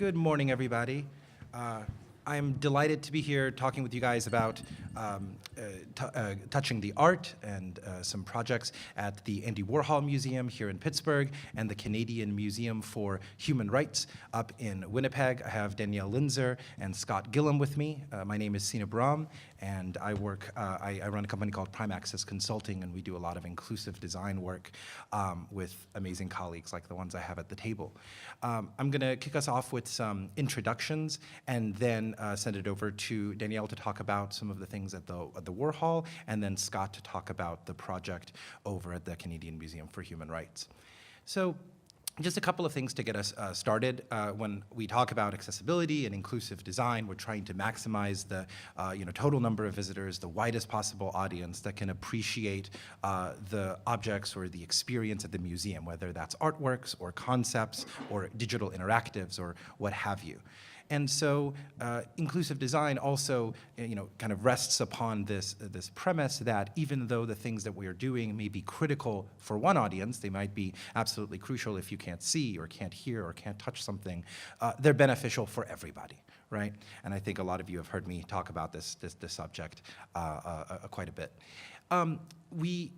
Good morning, everybody. I'm delighted to be here talking with you guys about touching the art and some projects at the Andy Warhol Museum here in Pittsburgh and the Canadian Museum for Human Rights up in Winnipeg. I have Danielle Windsor and Scott Gillam with me. My name is Sina, Bahram, and I run a company called Prime Access Consulting, and we do a lot of inclusive design work with amazing colleagues like the ones I have at the table. I'm going to kick us off with some introductions and then send it over to Danielle to talk about some of the things at the Warhol, and then Scott to talk about the project over at the Canadian Museum for Human Rights. So just a couple of things to get us started. When we talk about accessibility and inclusive design, we're trying to maximize the total number of visitors, the widest possible audience that can appreciate the objects or the experience at the museum, whether that's artworks or concepts or digital interactives or what have you. And so inclusive design also kind of rests upon this premise that even though the things that we are doing may be critical for one audience, they might be absolutely crucial if you can't see or can't hear or can't touch something, they're beneficial for everybody, right? And I think a lot of you have heard me talk about this subject quite a bit. We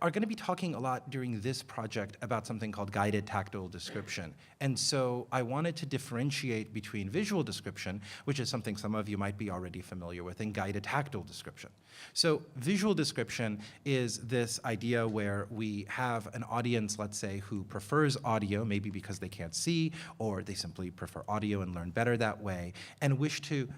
are going to be talking a lot during this project about something called guided tactile description. And so I wanted to differentiate between visual description, which is something some of you might be already familiar with, and guided tactile description. So visual description is this idea where we have an audience, let's say, who prefers audio, maybe because they can't see, or they simply prefer audio and learn better that way, and wish to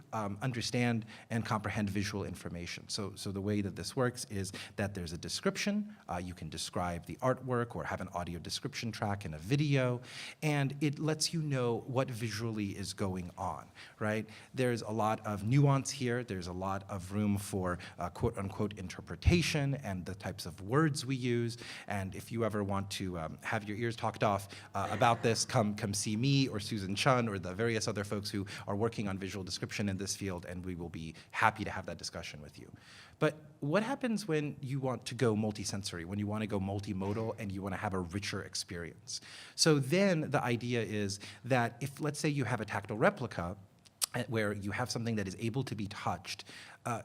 understand and comprehend visual information. So the way that this works is that there's a description. You can describe the artwork or have an audio description track in a video, and it lets you know what visually is going on, right? There's a lot of nuance here. There's a lot of room for quote-unquote interpretation and the types of words we use. And if you ever want to have your ears talked off about this, come see me or Susan Chun or the various other folks who are working on visual description in this field, and we will be happy to have that discussion with you. But what happens when you want to go multisensory, when you want to go multimodal and you want to have a richer experience? So then the idea is that if, let's say, you have a tactile replica where you have something that is able to be touched,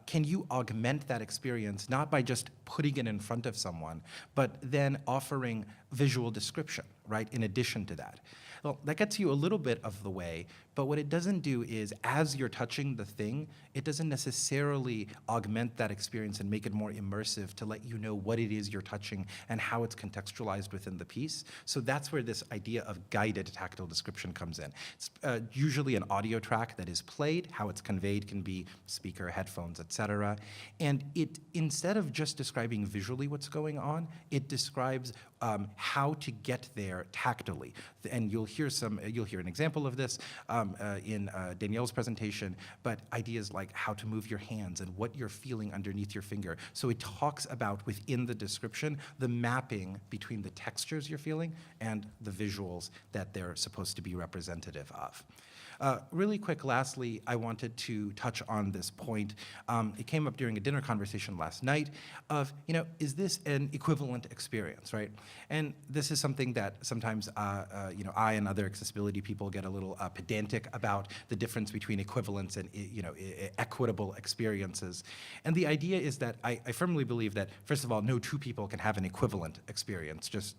can you augment that experience not by just putting it in front of someone, but then offering visual description, right, in addition to that? Well, that gets you a little bit of the way, but what it doesn't do is, as you're touching the thing, it doesn't necessarily augment that experience and make it more immersive to let you know what it is you're touching and how it's contextualized within the piece. So that's where this idea of guided tactile description comes in. It's usually an audio track that is played. How it's conveyed can be speaker, headphones, etc. And it, instead of just describing visually what's going on, it describes how to get there tactily. And you'll hear an example of this in Danielle's presentation, but ideas like how to move your hands and what you're feeling underneath your finger. So it talks about, within the description, the mapping between the textures you're feeling and the visuals that they're supposed to be representative of. Really quick, lastly, I wanted to touch on this point. It came up during a dinner conversation last night of, is this an equivalent experience, right? And this is something that sometimes, I and other accessibility people get a little pedantic about the difference between equivalence and, equitable experiences. And the idea is that I firmly believe that, first of all, no two people can have an equivalent experience. Just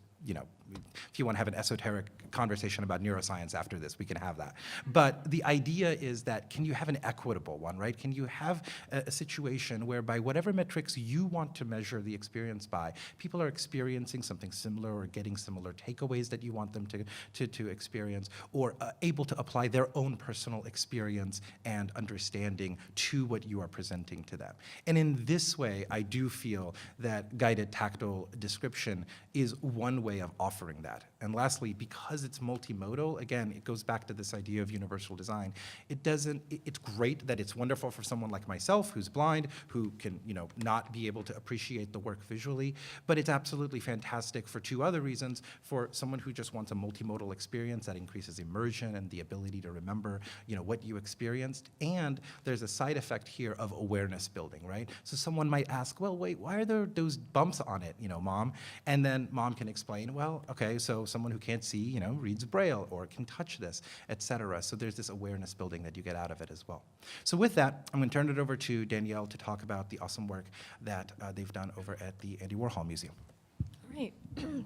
if you want to have an esoteric conversation about neuroscience after this, we can have that. But the idea is that, can you have an equitable one, right? Can you have a situation where, by whatever metrics you want to measure the experience by, people are experiencing something similar or getting similar takeaways that you want them to experience, or able to apply their own personal experience and understanding to what you are presenting to them. And in this way, I do feel that guided tactile description is one way of offering that. And lastly, because it's multimodal, again, it goes back to this idea of universal design. It's great that it's wonderful for someone like myself who's blind, who can, not be able to appreciate the work visually, but it's absolutely fantastic for two other reasons. For someone who just wants a multimodal experience that increases immersion and the ability to remember, what you experienced. And there's a side effect here of awareness building, right? So someone might ask, well, wait, why are there those bumps on it, Mom? And then Mom can explain, well, okay, so someone who can't see, reads Braille or can touch this, etc. So there's this awareness building that you get out of it as well. So with that, I'm going to turn it over to Danielle to talk about the awesome work that they've done over at the Andy Warhol Museum. All right.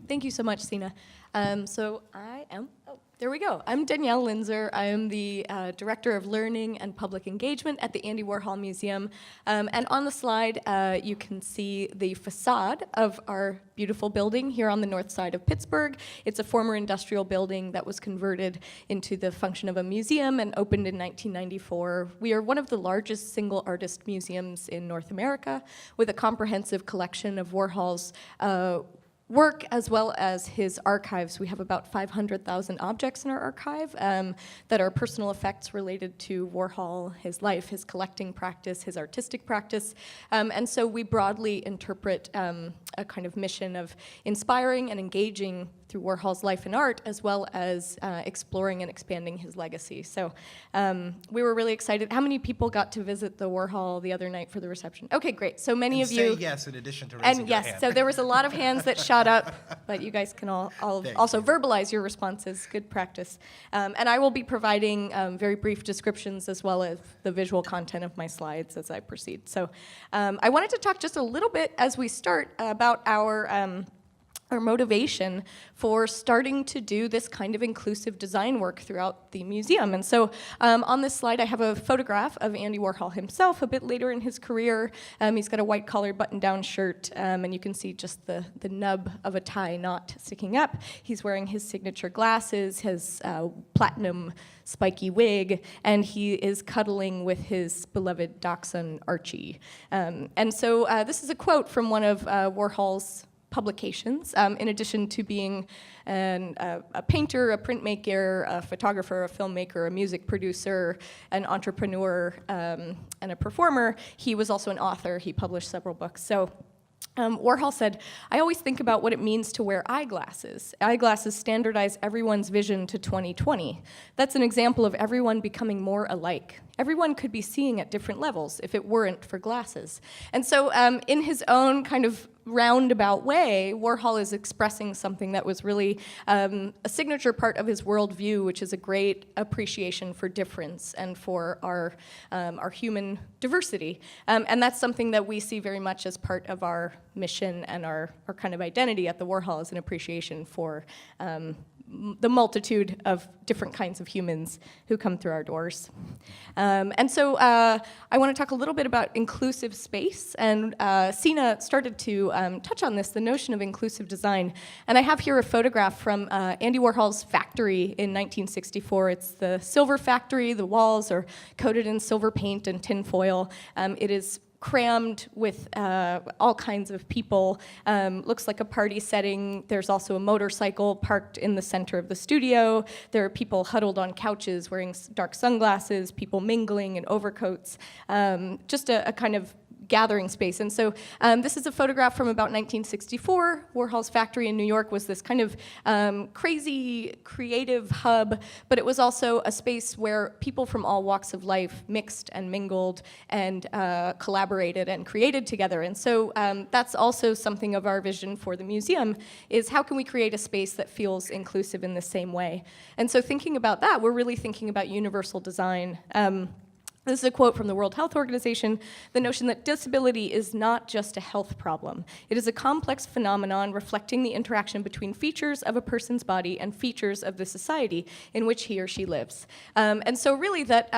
Thank you so much, Sina. There we go. I'm Danielle Windsor. I am the Director of Learning and Public Engagement at the Andy Warhol Museum. And on the slide, you can see the facade of our beautiful building here on the north side of Pittsburgh. It's a former industrial building that was converted into the function of a museum and opened in 1994. We are one of the largest single artist museums in North America with a comprehensive collection of Warhol's work as well as his archives. We have about 500,000 objects in our archive that are personal effects related to Warhol, his life, his collecting practice, his artistic practice. And so we broadly interpret a kind of mission of inspiring and engaging through Warhol's life and art, as well as exploring and expanding his legacy. So we were really excited. How many people got to visit the Warhol the other night for the reception? Okay, great. So many of you. Say yes in addition to raising your hand. And yes, so there was a lot of hands that shot up, but you guys can all also verbalize your responses. Good practice. And I will be providing very brief descriptions as well as the visual content of my slides as I proceed. So I wanted to talk just a little bit as we start about our motivation for starting to do this kind of inclusive design work throughout the museum. And so on this slide, I have a photograph of Andy Warhol himself a bit later in his career. He's got a white collar button-down shirt, and you can see just the nub of a tie knot sticking up. He's wearing his signature glasses, his platinum spiky wig, and he is cuddling with his beloved dachshund, Archie. And so this is a quote from one of Warhol's publications, in addition to being a painter, a printmaker, a photographer, a filmmaker, a music producer, an entrepreneur, and a performer. He was also an author. He published several books. So Warhol said, "I always think about what it means to wear eyeglasses. Eyeglasses standardize everyone's vision to 20/20. That's an example of everyone becoming more alike. Everyone could be seeing at different levels if it weren't for glasses." And so in his own kind of roundabout way, Warhol is expressing something that was really a signature part of his worldview, which is a great appreciation for difference and for our human diversity. And that's something that we see very much as part of our mission and our kind of identity at the Warhol, is an appreciation for the multitude of different kinds of humans who come through our doors. And so I want to talk a little bit about inclusive space, and Sina started to touch on this, the notion of inclusive design. And I have here a photograph from Andy Warhol's factory in 1964. It's the silver factory. The walls are coated in silver paint and tin foil. It is crammed with all kinds of people. Looks like a party setting. There's also a motorcycle parked in the center of the studio. There are people huddled on couches wearing dark sunglasses, people mingling in overcoats. Just a kind of gathering space. And so this is a photograph from about 1964. Warhol's factory in New York was this kind of crazy creative hub, but it was also a space where people from all walks of life mixed and mingled and collaborated and created together. And so that's also something of our vision for the museum, is how can we create a space that feels inclusive in the same way? And so thinking about that, we're really thinking about universal design. This is a quote from the World Health Organization: "The notion that disability is not just a health problem. It is a complex phenomenon reflecting the interaction between features of a person's body and features of the society in which he or she lives." And so really that,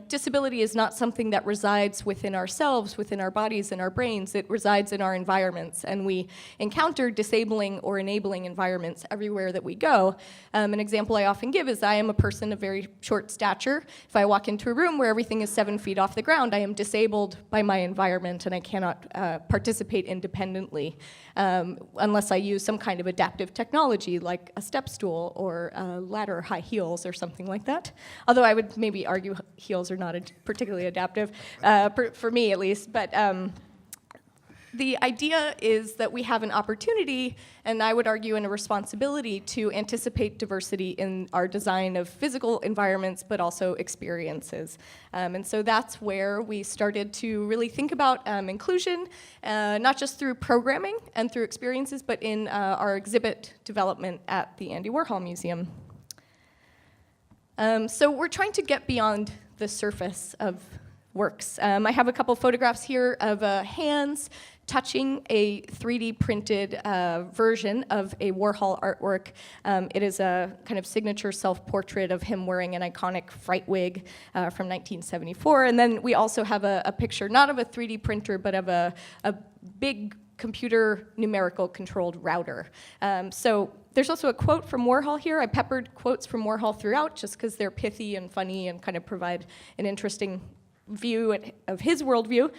disability is not something that resides within ourselves, within our bodies and our brains. It resides in our environments, and we encounter disabling or enabling environments everywhere that we go. An example I often give is I am a person of very short stature. If I walk into a room where everything is 7 feet off the ground, I am disabled by my environment, and I cannot participate independently unless I use some kind of adaptive technology like a step stool or ladder, high heels or something like that. Although I would maybe argue heels are not particularly adaptive, for me at least. But the idea is that we have an opportunity, and I would argue in a responsibility, to anticipate diversity in our design of physical environments, but also experiences. And so that's where we started to really think about inclusion, not just through programming and through experiences, but in our exhibit development at the Andy Warhol Museum. So we're trying to get beyond the surface of works. I have a couple photographs here of hands touching a 3D printed version of a Warhol artwork. It is a kind of signature self-portrait of him wearing an iconic fright wig from 1974. And then we also have a picture, not of a 3D printer, but of a big computer numerical controlled router. So there's also a quote from Warhol here. I peppered quotes from Warhol throughout just because they're pithy and funny and kind of provide an interesting view of his worldview.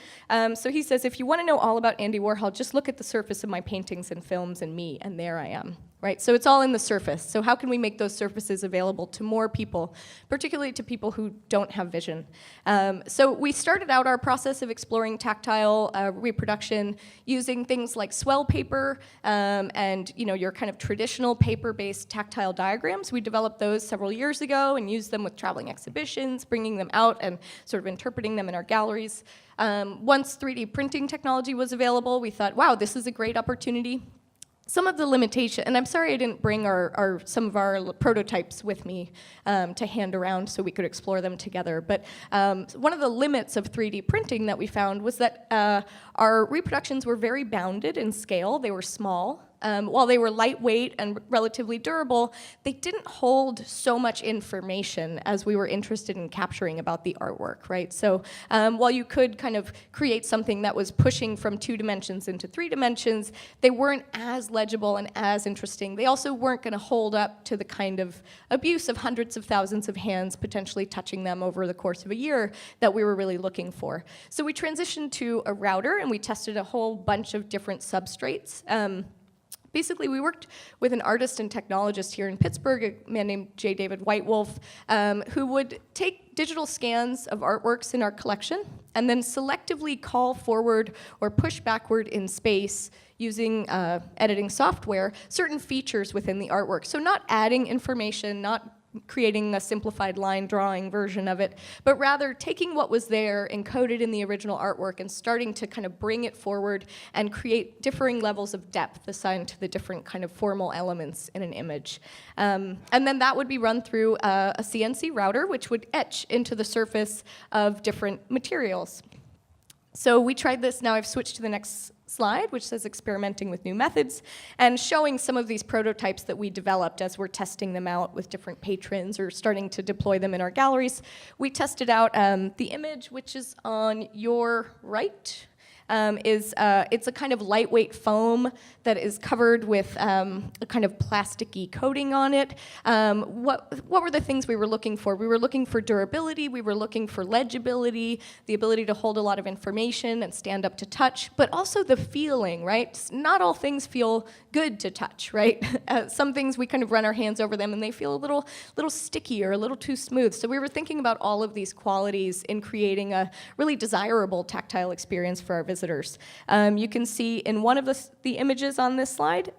So he says, if you want to know all about Andy Warhol, just look at the surface of my paintings and films and me, and there I am. Right? So it's all in the surface. So how can we make those surfaces available to more people, particularly to people who don't have vision? So we started out our process of exploring tactile reproduction using things like swell paper and your kind of traditional paper-based tactile diagrams. We developed those several years ago and used them with traveling exhibitions, bringing them out and sort of interpreting them in our galleries. Once 3D printing technology was available, we thought, wow, this is a great opportunity. Some of the limitation, and I'm sorry I didn't bring some of our prototypes with me to hand around so we could explore them together, but one of the limits of 3D printing that we found was that our reproductions were very bounded in scale. They were small. While they were lightweight and relatively durable, they didn't hold so much information as we were interested in capturing about the artwork, right? So while you could kind of create something that was pushing from 2 dimensions into 3 dimensions, they weren't as legible and as interesting. They also weren't going to hold up to the kind of abuse of hundreds of thousands of hands potentially touching them over the course of a year that we were really looking for. So we transitioned to a router, and we tested a whole bunch of different substrates. Basically, we worked with an artist and technologist here in Pittsburgh, a man named J. David Whitewolf, who would take digital scans of artworks in our collection and then selectively call forward or push backward in space using editing software certain features within the artwork. So not adding information, not creating a simplified line drawing version of it, but rather taking what was there encoded in the original artwork and starting to kind of bring it forward and create differing levels of depth assigned to the different kind of formal elements in an image. And then that would be run through a CNC router, which would etch into the surface of different materials. So we tried this. Now I've switched to the next slide, which says experimenting with new methods, and showing some of these prototypes that we developed as we're testing them out with different patrons or starting to deploy them in our galleries. We tested out the image, which is on your right. It's a kind of lightweight foam that is covered with a kind of plasticky coating on it. What were the things we were looking for? We were looking for durability, we were looking for legibility, the ability to hold a lot of information and stand up to touch, but also the feeling, right? Not all things feel good to touch, right? Some things we kind of run our hands over them and they feel a little sticky or a little too smooth. So we were thinking about all of these qualities in creating a really desirable tactile experience for our visitors. You can see in one of the images on this slide,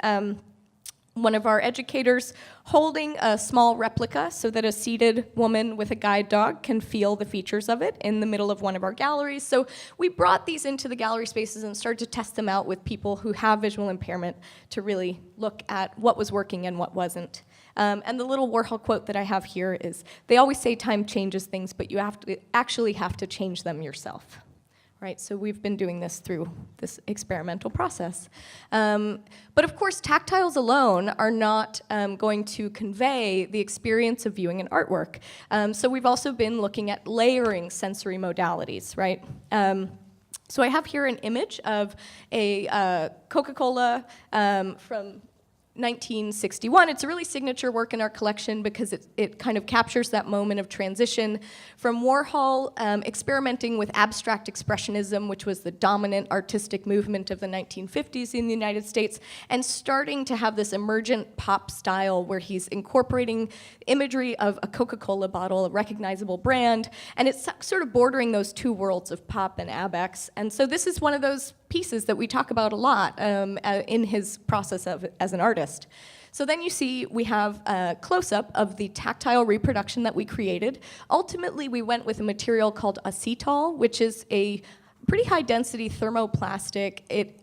one of our educators holding a small replica so that a seated woman with a guide dog can feel the features of it in the middle of one of our galleries. So we brought these into the gallery spaces and started to test them out with people who have visual impairment to really look at what was working and what wasn't. And the little Warhol quote that I have here is, they always say time changes things, but you actually have to change them yourself. Right, so we've been doing this through this experimental process. But of course, tactiles alone are not going to convey the experience of viewing an artwork. So we've also been looking at layering sensory modalities, right? So I have here an image of a Coca-Cola from 1961. It's a really signature work in our collection because it kind of captures that moment of transition from Warhol experimenting with abstract expressionism, which was the dominant artistic movement of the 1950s in the United States, and starting to have this emergent pop style where he's incorporating imagery of a Coca-Cola bottle, a recognizable brand, and it's sort of bordering those two worlds of pop and abex. And so this is one of those pieces that we talk about a lot in his process as an artist. So then you see we have a close-up of the tactile reproduction that we created. Ultimately, we went with a material called acetal, which is a pretty high-density thermoplastic. It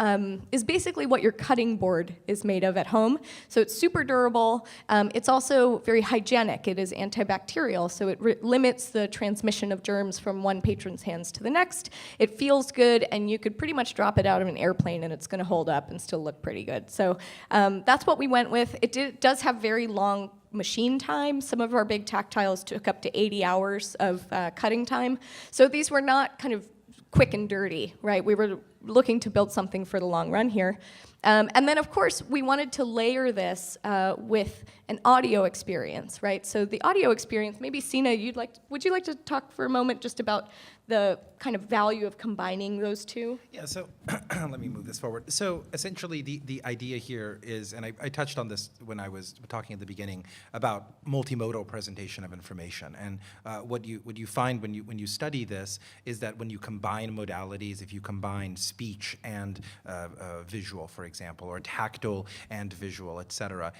is basically what your cutting board is made of at home. So it's super durable. It's also very hygienic. It is antibacterial, so it limits the transmission of germs from one patron's hands to the next. It feels good, and you could pretty much drop it out of an airplane, and it's going to hold up and still look pretty good. So that's what we went with. It does have very long machine time. Some of our big tactiles took up to 80 hours of cutting time. So these were not kind of quick and dirty, right? We were looking to build something for the long run here. And then, of course, we wanted to layer this with an audio experience, right? So the audio experience, maybe Sina, would you like to talk for a moment just about the kind of value of combining those two? Yeah, so let me move this forward. So essentially the idea here is, and I touched on this when I was talking at the beginning, about multimodal presentation of information. And what you find when you study this is that when you combine modalities, if you combine speech and visual, for example, or tactile and visual, et cetera,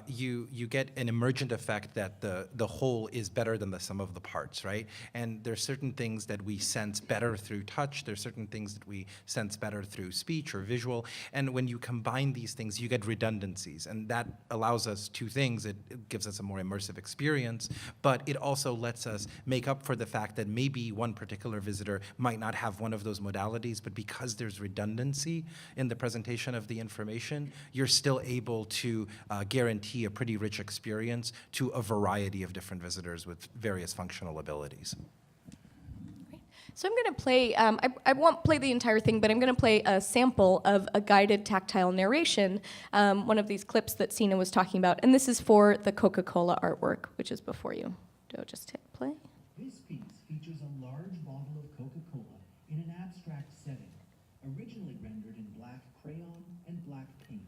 you get an emergent effect that the whole is better than the sum of the parts, right? And there's certain things that we sense better through touch, there's certain things that we sense better through speech or visual, and when you combine these things, you get redundancies, and that allows us two things. It gives us a more immersive experience, but it also lets us make up for the fact that maybe one particular visitor might not have one of those modalities, but because there's redundancy in the presentation of the information, you're still able to guarantee a pretty rich experience to a variety of different visitors with various functional abilities. So I'm going to play, I won't play the entire thing, but I'm going to play a sample of a guided tactile narration, one of these clips that Sina was talking about. And this is for the Coca-Cola artwork, which is before you. Do just hit play. This piece features a large bottle of Coca-Cola in an abstract setting, originally rendered in black crayon and black paint.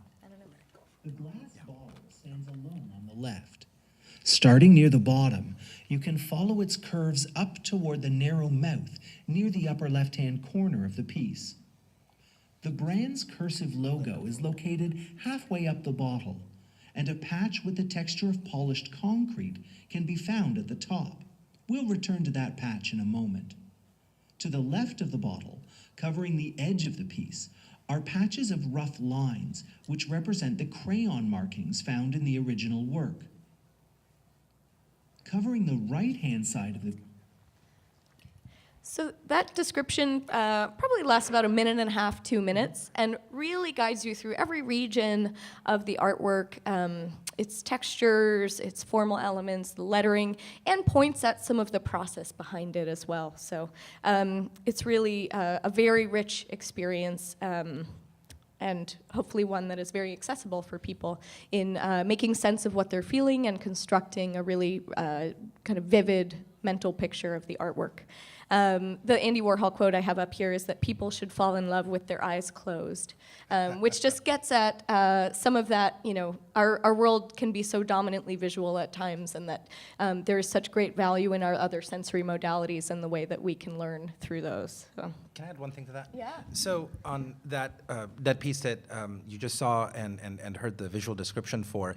The glass bottle stands alone on the left. Starting near the bottom, you can follow its curves up toward the narrow mouth near the upper left-hand corner of the piece. The brand's cursive logo is located halfway up the bottle, and a patch with the texture of polished concrete can be found at the top. We'll return to that patch in a moment. To the left of the bottle, covering the edge of the piece, are patches of rough lines which represent the crayon markings found in the original work. Covering the right-hand side of the... So that description probably lasts about 1.5 minutes, 2 minutes, and really guides you through every region of the artwork, its textures, its formal elements, the lettering, and points at some of the process behind it as well. So it's really a very rich experience, and hopefully one that is very accessible for people in making sense of what they're feeling and constructing a really kind of vivid mental picture of the artwork. The Andy Warhol quote I have up here is that people should fall in love with their eyes closed, which just gets at some of that, our world can be so dominantly visual at times, and that there is such great value in our other sensory modalities and the way that we can learn through those. So. Can I add one thing to that? Yeah. So on that piece that you just saw and heard the visual description for,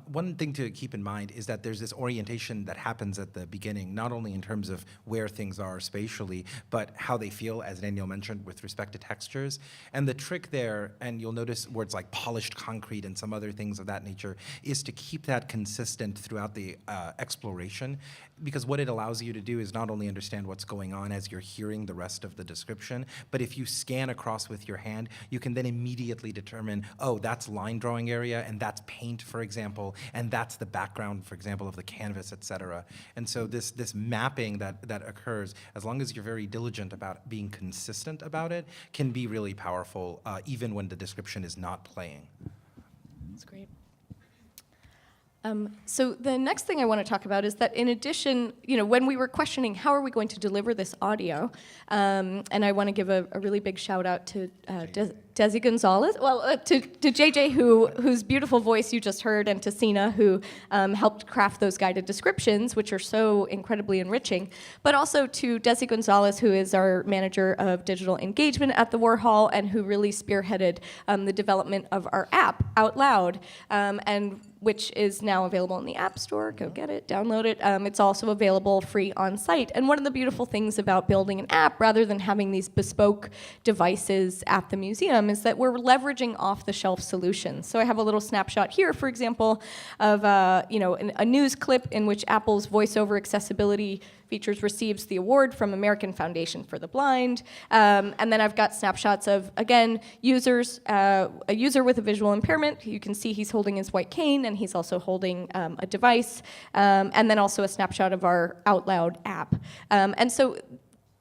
one thing to keep in mind is that there's this orientation that happens at the beginning, not only in terms of where things are spatially, but how they feel, as Danielle mentioned, with respect to textures. And the trick there, and you'll notice words like polished concrete and some other things of that nature, is to keep that consistent throughout the exploration, because what it allows you to do is not only understand what's going on as you're hearing the rest of the description, but if you scan across with your hand, you can then immediately determine, oh, that's line drawing area, and that's paint, for example, and that's the background, for example, of the canvas, et cetera. And so this mapping that occurs, as long as you're very diligent about being consistent about it, can be really powerful, even when the description is not playing. That's great. So the next thing I want to talk about is that in addition, when we were questioning how are we going to deliver this audio, and I want to give a really big shout out to Desi Gonzalez, well, to JJ, whose beautiful voice you just heard, and to Sina, who helped craft those guided descriptions, which are so incredibly enriching, but also to Desi Gonzalez, who is our manager of digital engagement at the Warhol, and who really spearheaded the development of our app, Out Loud, and which is now available in the App Store. Go get it, download it. It's also available free on site. And one of the beautiful things about building an app, rather than having these bespoke devices at the museum, is that we're leveraging off-the-shelf solutions. So I have a little snapshot here, for example, of a news clip in which Apple's voiceover accessibility features receives the award from American Foundation for the Blind. And then I've got snapshots of, again, users, a user with a visual impairment. You can see he's holding his white cane, and he's also holding a device, and then also a snapshot of our Out Loud app. And so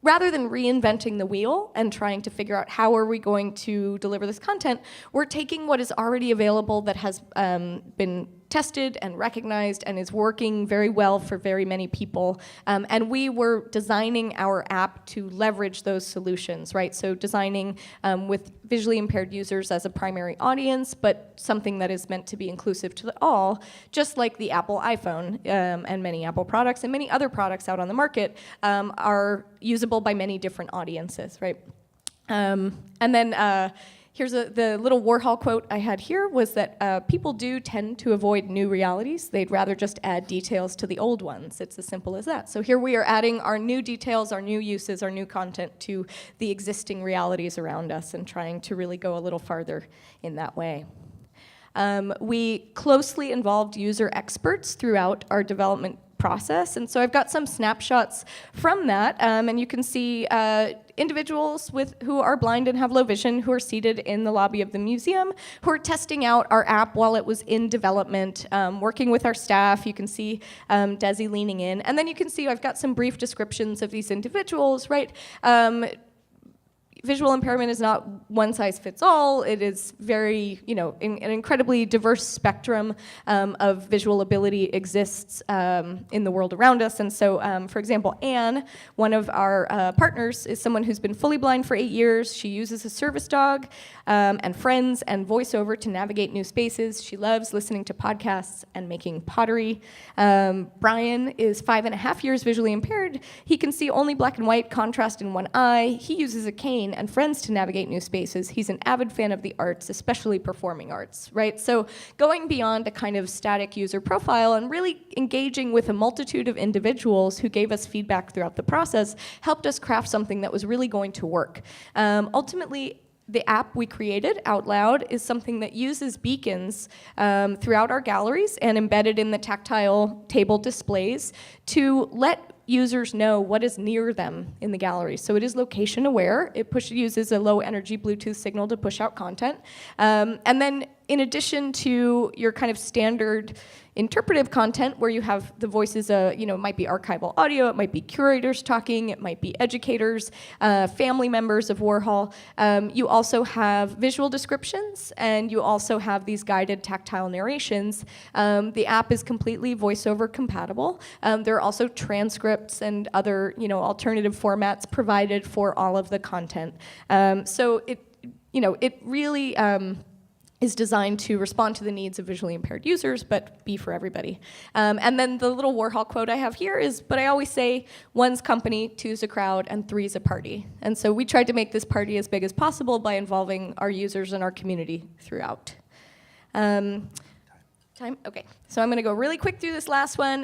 rather than reinventing the wheel and trying to figure out how are we going to deliver this content, we're taking what is already available that has been tested and recognized and is working very well for very many people. And we were designing our app to leverage those solutions, right? So designing with visually impaired users as a primary audience, but something that is meant to be inclusive to all, just like the Apple iPhone and many Apple products and many other products out on the market are usable by many different audiences, right? And then here's the little Warhol quote I had here was that people do tend to avoid new realities. They'd rather just add details to the old ones. It's as simple as that. So here we are adding our new details, our new uses, our new content to the existing realities around us and trying to really go a little farther in that way. We closely involved user experts throughout our development process, and so I've got some snapshots from that, and you can see individuals who are blind and have low vision who are seated in the lobby of the museum who are testing out our app while it was in development, working with our staff. You can see Desi leaning in, and then you can see I've got some brief descriptions of these individuals, right? Visual impairment is not one size fits all. It is very, an incredibly diverse spectrum of visual ability exists in the world around us. And so, for example, Anne, one of our partners, is someone who's been fully blind for 8 years. She uses a service dog and friends and voiceover to navigate new spaces. She loves listening to podcasts and making pottery. Brian is 5.5 years visually impaired. He can see only black and white, contrast in one eye. He uses a cane and friends to navigate new spaces. He's an avid fan of the arts, especially performing arts, right? So going beyond a kind of static user profile and really engaging with a multitude of individuals who gave us feedback throughout the process helped us craft something that was really going to work. Ultimately, the app we created, Out Loud, is something that uses beacons throughout our galleries and embedded in the tactile table displays to let users know what is near them in the gallery. So it is location aware. It uses a low energy Bluetooth signal to push out content. And then in addition to your kind of standard interpretive content where you have the voices, it might be archival audio, it might be curators talking, it might be educators, family members of Warhol. You also have visual descriptions, and you also have these guided tactile narrations. The app is completely voiceover compatible. There are also transcripts and other, alternative formats provided for all of the content. So it really is designed to respond to the needs of visually impaired users, but be for everybody. And then the little Warhol quote I have here is, but I always say, 1's company, 2's a crowd, and 3's a party. And so we tried to make this party as big as possible by involving our users and our community throughout. Time? Okay, so I'm gonna go really quick through this last one.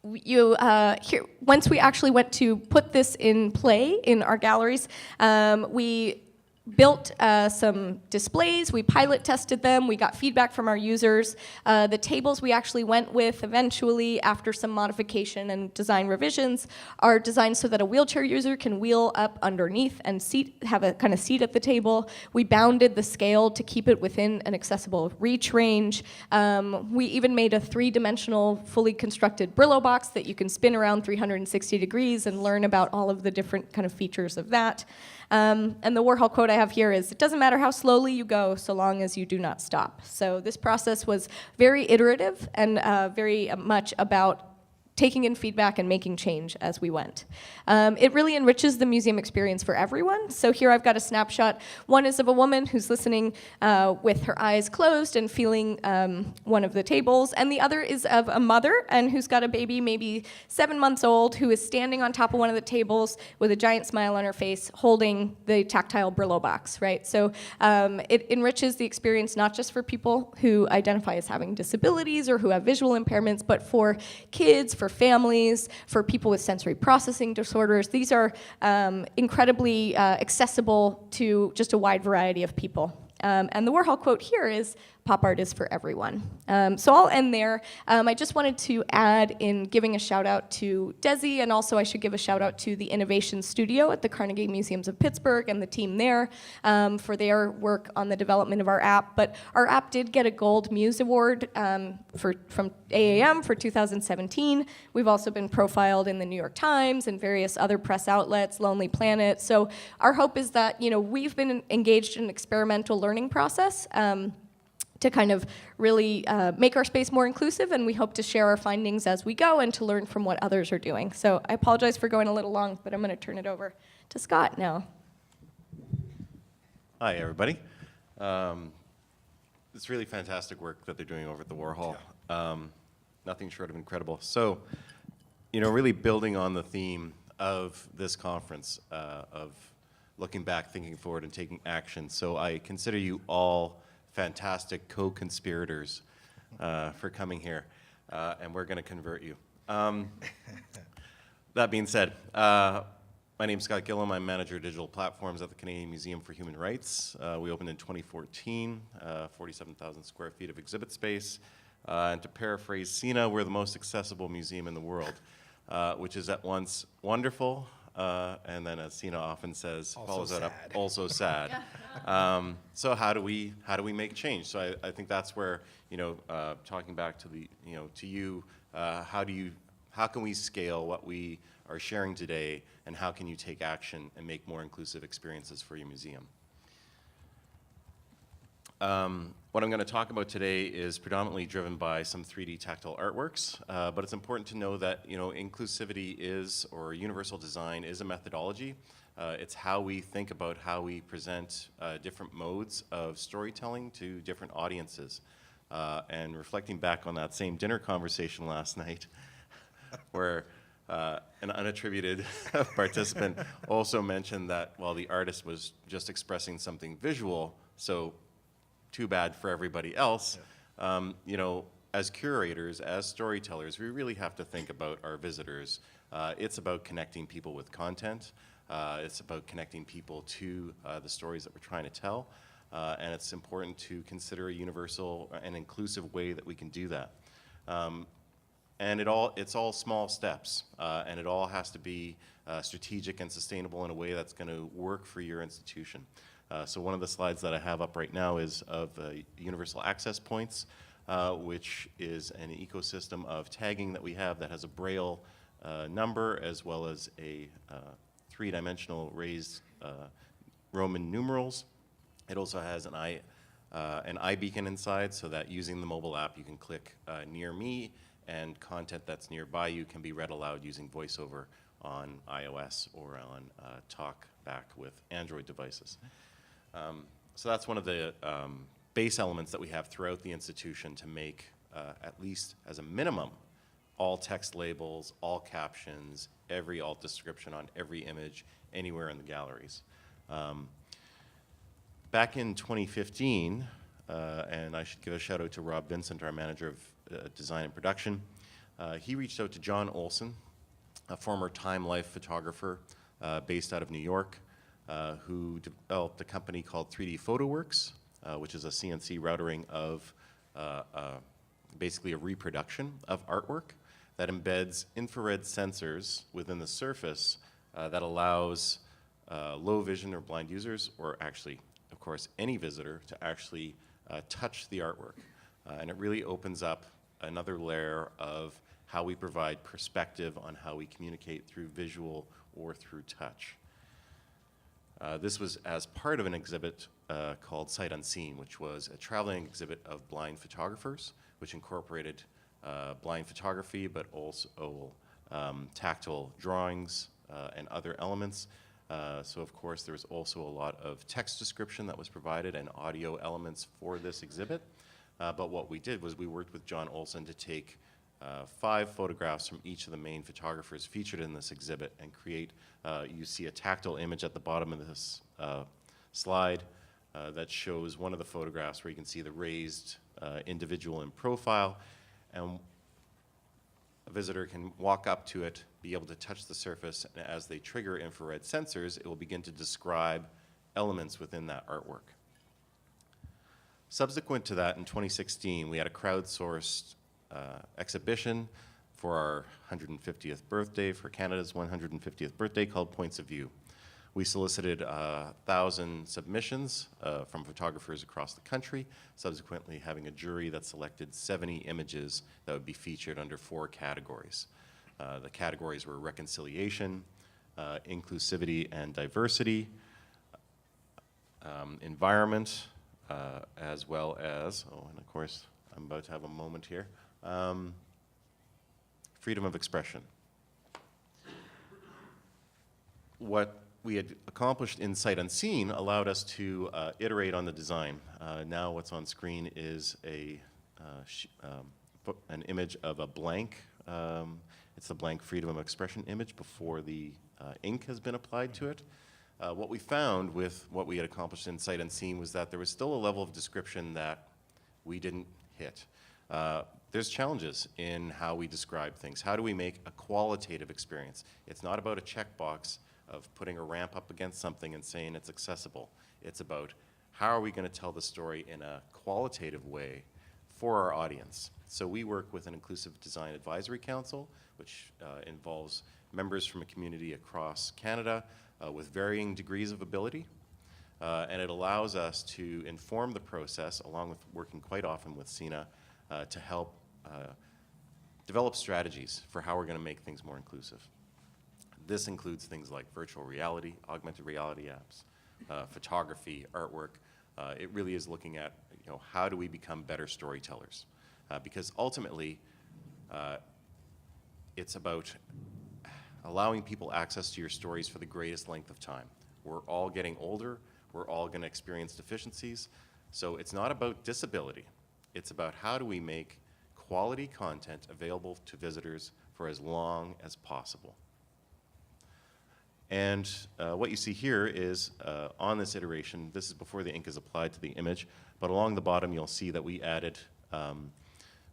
Once we actually went to put this in play in our galleries, we built some displays, we pilot tested them, we got feedback from our users. The tables we actually went with eventually, after some modification and design revisions, are designed so that a wheelchair user can wheel up underneath and have a kind of seat at the table. We bounded the scale to keep it within an accessible reach range. We even made a 3-dimensional, fully constructed Brillo box that you can spin around 360 degrees and learn about all of the different kind of features of that. And the Warhol quote I have here is, it doesn't matter how slowly you go so long as you do not stop. So this process was very iterative and very much about taking in feedback and making change as we went. It really enriches the museum experience for everyone. So here I've got a snapshot. One is of a woman who's listening with her eyes closed and feeling one of the tables, and the other is of a mother and who's got a baby, maybe 7 months old, who is standing on top of one of the tables with a giant smile on her face, holding the tactile Brillo box, right? So it enriches the experience not just for people who identify as having disabilities or who have visual impairments, but for kids, for families, for people with sensory processing disorders. These are incredibly accessible to just a wide variety of people. And the Warhol quote here is, "Pop art is for everyone." So I'll end there. I just wanted to add in giving a shout out to Desi, and also I should give a shout out to the Innovation Studio at the Carnegie Museums of Pittsburgh and the team there for their work on the development of our app. But our app did get a Gold Muse Award from AAM for 2017. We've also been profiled in the New York Times and various other press outlets, Lonely Planet. So our hope is that, you know, we've been engaged in an experimental learning process to kind of really make our space more inclusive, and we hope to share our findings as we go and to learn from what others are doing. So I apologize for going a little long, but I'm going to turn it over to Scott now. Hi, everybody. It's really fantastic work that they're doing over at the Warhol. Nothing short of incredible. So, you know, really building on the theme of this conference, of looking back, thinking forward, and taking action. So I consider you all fantastic co-conspirators for coming here, and we're going to convert you. That being said, my name's Scott Gillam. I'm manager of digital platforms at the Canadian Museum for Human Rights. We opened in 2014, 47,000 square feet of exhibit space. And to paraphrase Sina, we're the most accessible museum in the world, which is at once wonderful, and then, as Sina often says, follows that up, also sad. So how do we make change? So I think that's where, you know, talking back to the, you know, to you, how can we scale what we are sharing today, and how can you take action and make more inclusive experiences for your museum? What I'm going to talk about today is predominantly driven by some 3D tactile artworks, but it's important to know that, you know, inclusivity is, or universal design is, a methodology. It's how we think about how we present different modes of storytelling to different audiences. And reflecting back on that same dinner conversation last night, where an unattributed participant also mentioned that while the artist was just expressing something visual, so too bad for everybody else. You know, as curators, as storytellers, we really have to think about our visitors. It's about connecting people with content. It's about connecting people to the stories that we're trying to tell. And it's important to consider a universal and inclusive way that we can do that. And it's all small steps, and it all has to be strategic and sustainable in a way that's going to work for your institution. So one of the slides that I have up right now is of universal access points, which is an ecosystem of tagging that we have that has a Braille number as well as a three-dimensional raised Roman numerals. It also has an eye beacon inside, so that using the mobile app you can click near me, and content that's nearby you can be read aloud using VoiceOver on iOS or on TalkBack with Android devices. So that's one of the base elements that we have throughout the institution to make, at least as a minimum, all text labels, all captions, every alt description on every image, anywhere in the galleries. Back in 2015, and I should give a shout out to Rob Vincent, our manager of design and production, he reached out to John Olson, a former Time Life photographer based out of New York, who developed a company called 3D Photoworks, which is a CNC routering of basically a reproduction of artwork that embeds infrared sensors within the surface that allows low vision or blind users, or actually, of course, any visitor, to actually touch the artwork. And it really opens up another layer of how we provide perspective on how we communicate through visual or through touch. This was as part of an exhibit called Sight Unseen, which was a traveling exhibit of blind photographers, which incorporated blind photography, but also tactile drawings and other elements. So of course there's also a lot of text description that was provided and audio elements for this exhibit. But what we did was we worked with John Olson to take 5 photographs from each of the main photographers featured in this exhibit and create, you see a tactile image at the bottom of this slide that shows one of the photographs where you can see the raised individual in profile, and a visitor can walk up to it, be able to touch the surface, and as they trigger infrared sensors, it will begin to describe elements within that artwork. Subsequent to that, in 2016, we had a crowdsourced exhibition for our 150th birthday, for Canada's 150th birthday, called Points of View. We solicited 1,000 submissions from photographers across the country, subsequently having a jury that selected 70 images that would be featured under 4 categories. The categories were reconciliation, inclusivity and diversity, environment, as well as, oh, and of course, I'm about to have a moment here, freedom of expression. What we had accomplished in Sight Unseen allowed us to iterate on the design. Now what's on screen is an image of a blank. It's the blank freedom of expression image before the ink has been applied to it. What we found with what we had accomplished in Sight Unseen was that there was still a level of description that we didn't hit. There's challenges in how we describe things. How do we make a qualitative experience? It's not about a checkbox of putting a ramp up against something and saying it's accessible. It's about how are we going to tell the story in a qualitative way for our audience. So we work with an Inclusive Design Advisory Council, which involves members from a community across Canada with varying degrees of ability. And it allows us to inform the process, along with working quite often with Sina, to help develop strategies for how we're going to make things more inclusive. This includes things like virtual reality, augmented reality apps, photography, artwork. It really is looking at, how do we become better storytellers? Because ultimately, it's about allowing people access to your stories for the greatest length of time. We're all getting older. We're all going to experience deficiencies. So it's not about disability. It's about how do we make quality content available to visitors for as long as possible. And what you see here is on this iteration, this is before the ink is applied to the image, but along the bottom you'll see that we added,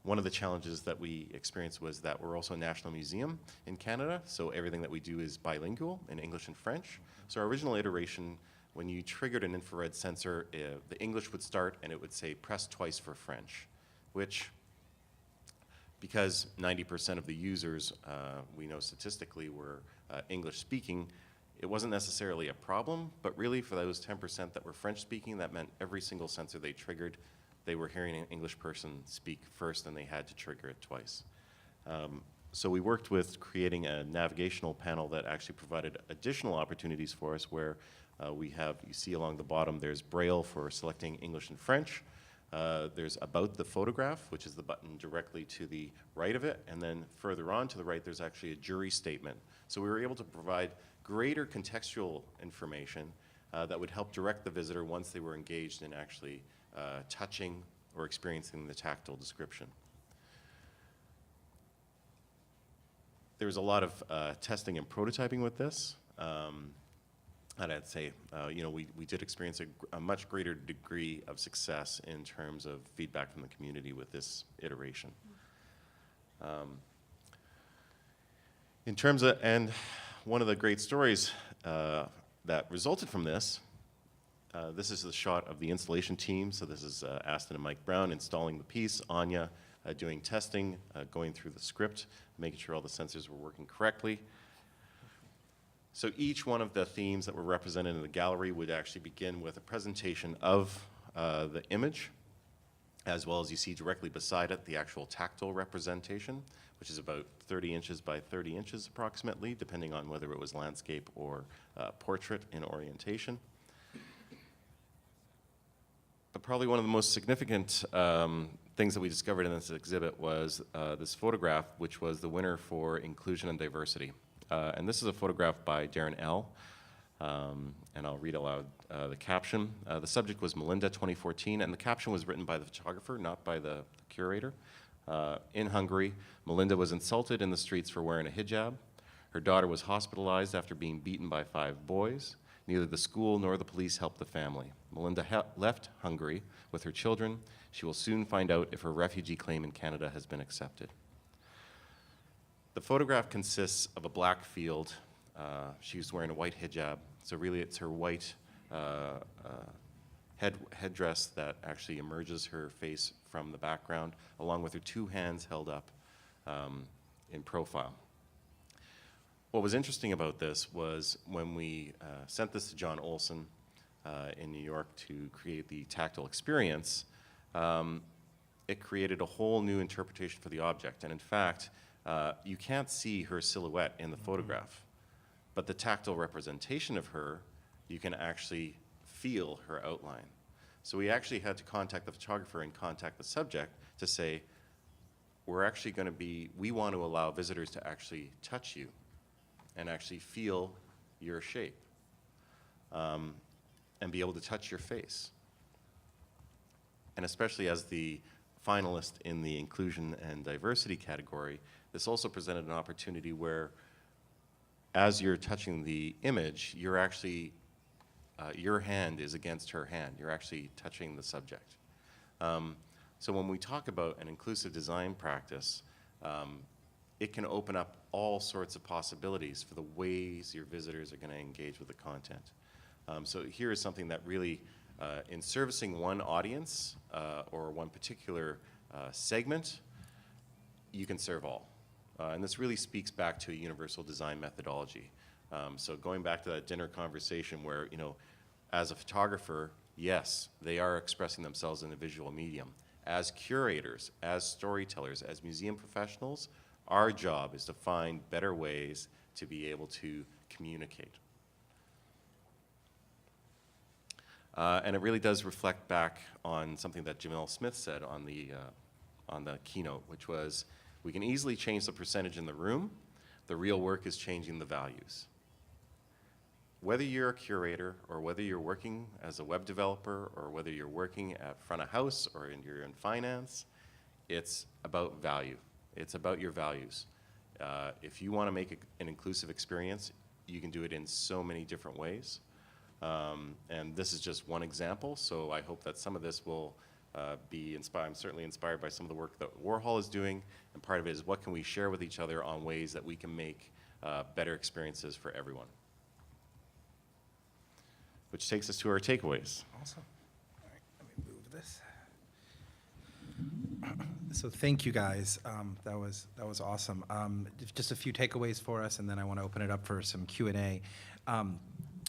one of the challenges that we experienced was that we're also a national museum in Canada, so everything that we do is bilingual in English and French. So our original iteration, when you triggered an infrared sensor, the English would start and it would say press twice for French, which, because 90% of the users we know statistically were English speaking, it wasn't necessarily a problem, but really for those 10% that were French speaking, that meant every single sensor they triggered, they were hearing an English person speak first and they had to trigger it twice. So we worked with creating a navigational panel that actually provided additional opportunities for us where we have, you see along the bottom, there's Braille for selecting English and French. There's About the Photograph, which is the button directly to the right of it, and then further on to the right, there's actually a jury statement. So we were able to provide greater contextual information that would help direct the visitor once they were engaged in actually touching or experiencing the tactile description. There was a lot of testing and prototyping with this. And I'd say, we did experience a much greater degree of success in terms of feedback from the community with this iteration. In terms of, and one of the great stories that resulted from this, this is the shot of the installation team. So this is Aston and Mike Brown installing the piece, Anya doing testing, going through the script, making sure all the sensors were working correctly. So each one of the themes that were represented in the gallery would actually begin with a presentation of the image, as well as you see directly beside it the actual tactile representation, which is about 30 inches by 30 inches approximately, depending on whether it was landscape or portrait in orientation. But probably one of the most significant things that we discovered in this exhibit was this photograph, which was the winner for inclusion and diversity. And this is a photograph by Darren L. And I'll read aloud the caption. The subject was Melinda 2014, and the caption was written by the photographer, not by the curator. In Hungary, Melinda was insulted in the streets for wearing a hijab. Her daughter was hospitalized after being beaten by 5 boys. Neither the school nor the police helped the family. Melinda left Hungary with her children. She will soon find out if her refugee claim in Canada has been accepted. The photograph consists of a black field. She's wearing a white hijab, so really it's her white headdress that actually emerges her face from the background, along with her 2 hands held up in profile. What was interesting about this was when we sent this to John Olson in New York to create the tactile experience, it created a whole new interpretation for the object. And in fact, you can't see her silhouette in the photograph, but the tactile representation of her, you can actually feel her outline. So we actually had to contact the photographer and contact the subject to say, we want to allow visitors to actually touch you and actually feel your shape and be able to touch your face. And especially as the finalist in the inclusion and diversity category, this also presented an opportunity where as you're touching the image, you're actually, your hand is against her hand. You're actually touching the subject. So when we talk about an inclusive design practice, it can open up all sorts of possibilities for the ways your visitors are going to engage with the content. So here is something that really, in servicing one audience or one particular segment, you can serve all. And this really speaks back to a universal design methodology. So going back to that dinner conversation where, as a photographer, yes, they are expressing themselves in a visual medium. As curators, as storytellers, as museum professionals, our job is to find better ways to be able to communicate. And it really does reflect back on something that Jamil Smith said on the keynote, which was, we can easily change the percentage in the room. The real work is changing the values. Whether you're a curator or whether you're working as a web developer or whether you're working at front of house or you're in finance, it's about value. It's about your values. If you want to make an inclusive experience, you can do it in so many different ways. And this is just one example, so I hope that some of this will be inspired. I'm certainly inspired by some of the work that Warhol is doing, and part of it is what can we share with each other on ways that we can make better experiences for everyone. Which takes us to our takeaways. Awesome. All right, let me move this. So thank you guys. That was awesome. Just a few takeaways for us, and then I want to open it up for some Q&A.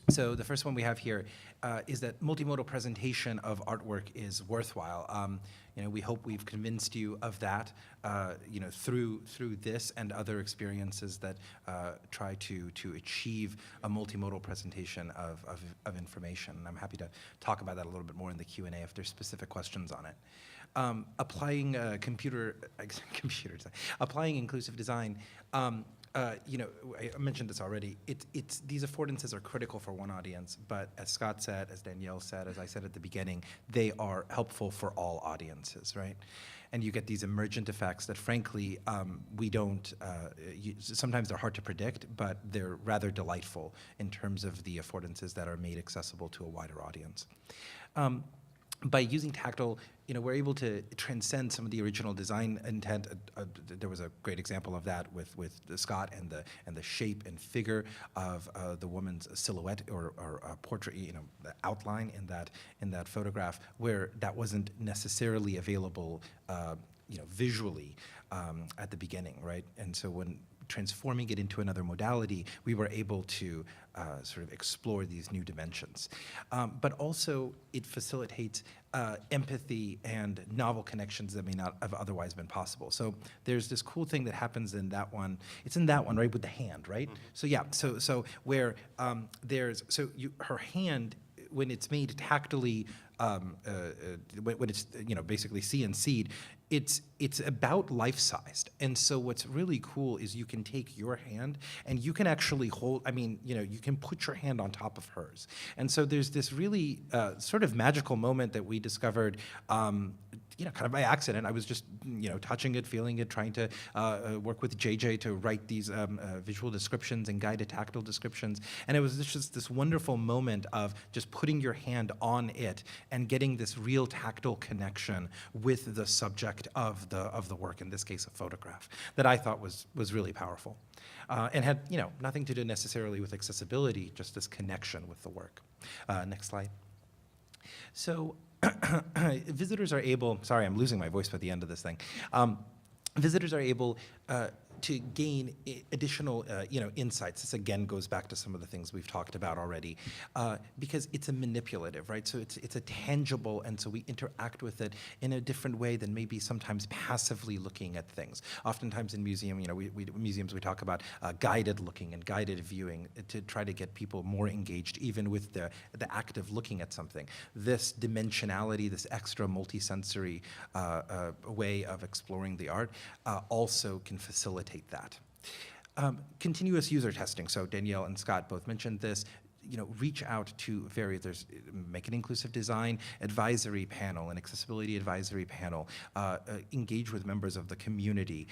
So the first one we have here is that multimodal presentation of artwork is worthwhile. We hope we've convinced you of that, through this and other experiences that try to achieve a multimodal presentation of information. And I'm happy to talk about that a little bit more in the Q&A if there's specific questions on it. Applying applying inclusive design. I mentioned this already. These affordances are critical for one audience, but as Scott said, as Danielle said, as I said at the beginning, they are helpful for all audiences, right? And you get these emergent effects that, frankly, we don't. Sometimes they're hard to predict, but they're rather delightful in terms of the affordances that are made accessible to a wider audience. By using tactile, we're able to transcend some of the original design intent. There was a great example of that with Scott and the shape and figure of the woman's silhouette or portrait, the outline in that photograph, where that wasn't necessarily available, visually at the beginning, right? And so when transforming it into another modality, we were able to sort of explore these new dimensions. But also, it facilitates empathy and novel connections that may not have otherwise been possible. So there's this cool thing that happens in that one. It's in that one, right, with the hand, right? Mm-hmm. So yeah, so where her hand, when it's made tactily, when it's basically CNC'd, it's about life-sized. And so what's really cool is you can take your hand and you can actually hold, I mean, you know, you can put your hand on top of hers. And so there's this really sort of magical moment that we discovered, you know, kind of by accident. I was just, you know, touching it, feeling it, trying to work with JJ to write these visual descriptions and guided tactile descriptions. And it was just this wonderful moment of just putting your hand on it and getting this real tactile connection with the subject of the work, in this case a photograph, that I thought was really powerful. And had, you know, nothing to do necessarily with accessibility, just this connection with the work. Next slide. So visitors are able, sorry, I'm losing my voice by the end of this thing. Visitors are able to gain additional, you know, insights. This again goes back to some of the things we've talked about already, because it's a manipulative, right? So it's a tangible, and so we interact with it in a different way than maybe sometimes passively looking at things. Oftentimes in museum, you know, museums we talk about guided looking and guided viewing to try to get people more engaged, even with the act of looking at something. This dimensionality, this extra multisensory way of exploring the art also can facilitate that. Continuous user testing, so Danielle and Scott both mentioned this. You know, reach out to there's make an inclusive design advisory panel, an accessibility advisory panel, engage with members of the community,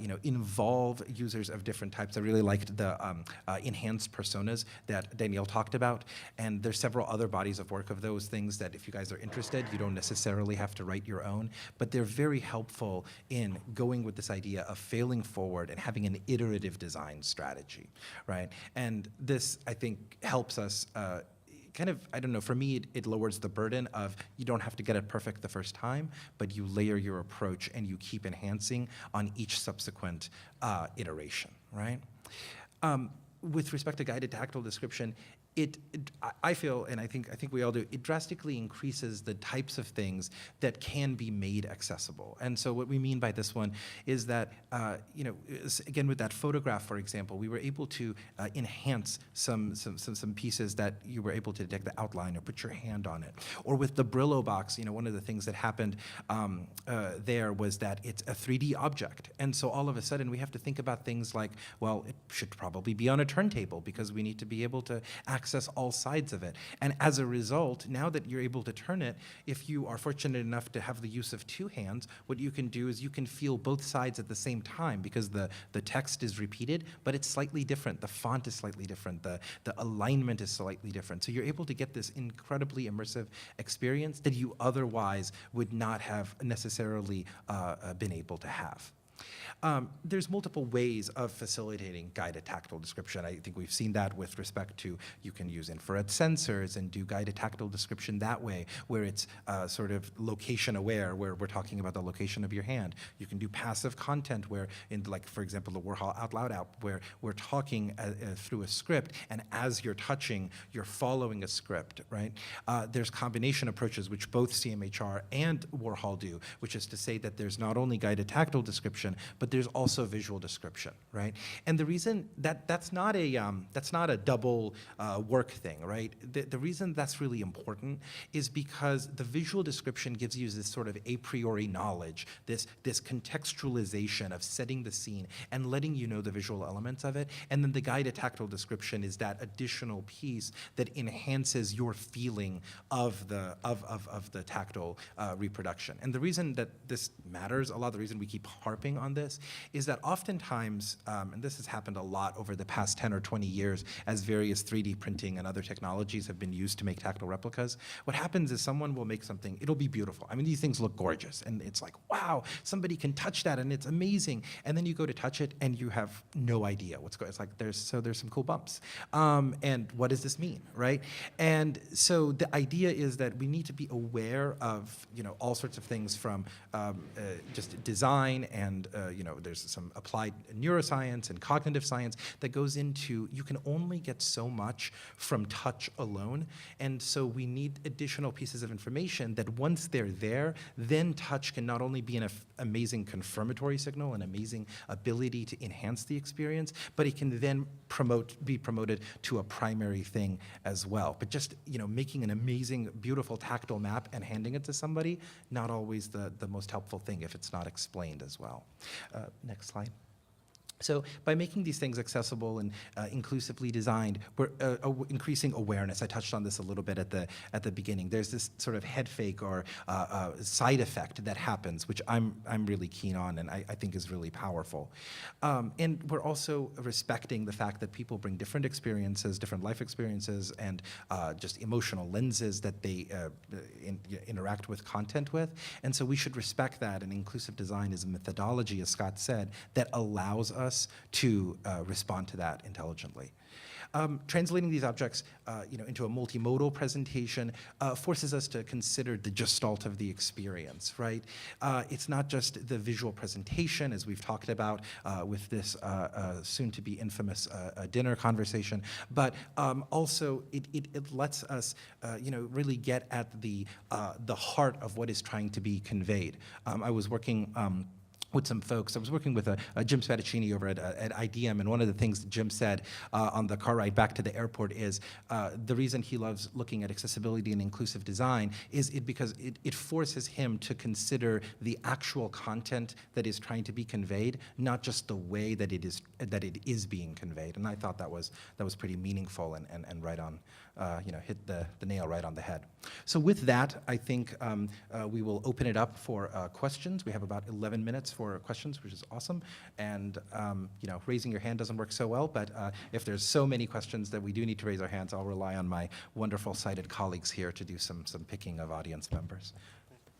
you know, involve users of different types. I really liked the enhanced personas that Danielle talked about, and there's several other bodies of work of those things that if you guys are interested, you don't necessarily have to write your own, but they're very helpful in going with this idea of failing forward and having an iterative design strategy, right? And this, I think, helps us kind of, I don't know, for me, it lowers the burden of you don't have to get it perfect the first time, but you layer your approach and you keep enhancing on each subsequent iteration, right? With respect to guided tactile description, I feel, and I think we all do, it drastically increases the types of things that can be made accessible. And so what we mean by this one is that, you know, again, with that photograph, for example, we were able to enhance some pieces that you were able to detect the outline or put your hand on it. Or with the Brillo box, you know, one of the things that happened there was that it's a 3D object. And so all of a sudden we have to think about things like, well, it should probably be on a turntable because we need to be able to access all sides of it. And as a result, now that you're able to turn it, if you are fortunate enough to have the use of two hands, what you can do is you can feel both sides at the same time because the text is repeated, but it's slightly different. The font is slightly different. The alignment is slightly different. So you're able to get this incredibly immersive experience that you otherwise would not have necessarily been able to have. There's multiple ways of facilitating guided tactile description. I think we've seen that with respect to, you can use infrared sensors and do guided tactile description that way, where it's sort of location aware, where we're talking about the location of your hand. You can do passive content where, in like, for example, the Warhol Out Loud app, where we're talking through a script, and as you're touching, you're following a script, right? There's combination approaches, which both CMHR and Warhol do, which is to say that there's not only guided tactile description, but there's also visual description, right? And the reason that's not a double work thing, right? The reason that's really important is because the visual description gives you this sort of a priori knowledge, this contextualization of setting the scene and letting you know the visual elements of it. And then the guided tactile description is that additional piece that enhances your feeling of the tactile reproduction. And the reason that this matters a lot, the reason we keep harping on this, is that oftentimes, and this has happened a lot over the past 10 or 20 years as various 3D printing and other technologies have been used to make tactile replicas, what happens is someone will make something, it'll be beautiful. I mean, these things look gorgeous, and it's like, wow, somebody can touch that, and it's amazing. And then you go to touch it, and you have no idea what's going on. It's like, there's some cool bumps. And what does this mean, right? And so the idea is that we need to be aware of, you know, all sorts of things from just design and and there's some applied neuroscience and cognitive science that goes into you can only get so much from touch alone, and so we need additional pieces of information that once they're there, then touch can not only be an amazing confirmatory signal, an amazing ability to enhance the experience, but it can then be promoted to a primary thing as well. But just making an amazing, beautiful tactile map and handing it to somebody, not always the most helpful thing if it's not explained as well. Next slide. So by making these things accessible and inclusively designed, we're increasing awareness. I touched on this a little bit at the beginning. There's this sort of head fake or side effect that happens, which I'm really keen on and I think is really powerful. And we're also respecting the fact that people bring different experiences, different life experiences, and just emotional lenses that they interact with content with. And so we should respect that, and inclusive design is a methodology, as Scott said, that allows us to respond to that intelligently. Translating these objects into a multimodal presentation forces us to consider the gestalt of the experience, right? It's not just the visual presentation, as we've talked about with this soon-to-be infamous dinner conversation, but also it lets us really get at the heart of what is trying to be conveyed. I was working with some folks. I was working with a Jim Spadaccini over at IDM, and one of the things that Jim said on the car ride back to the airport is the reason he loves looking at accessibility and inclusive design is because it forces him to consider the actual content that is trying to be conveyed, not just the way that it is being conveyed. And I thought that was pretty meaningful and right on, hit the nail right on the head. So with that, I think we will open it up for questions. We have about 11 minutes for questions, which is awesome. And raising your hand doesn't work so well, but if there's so many questions that we do need to raise our hands, I'll rely on my wonderful sighted colleagues here to do some picking of audience members.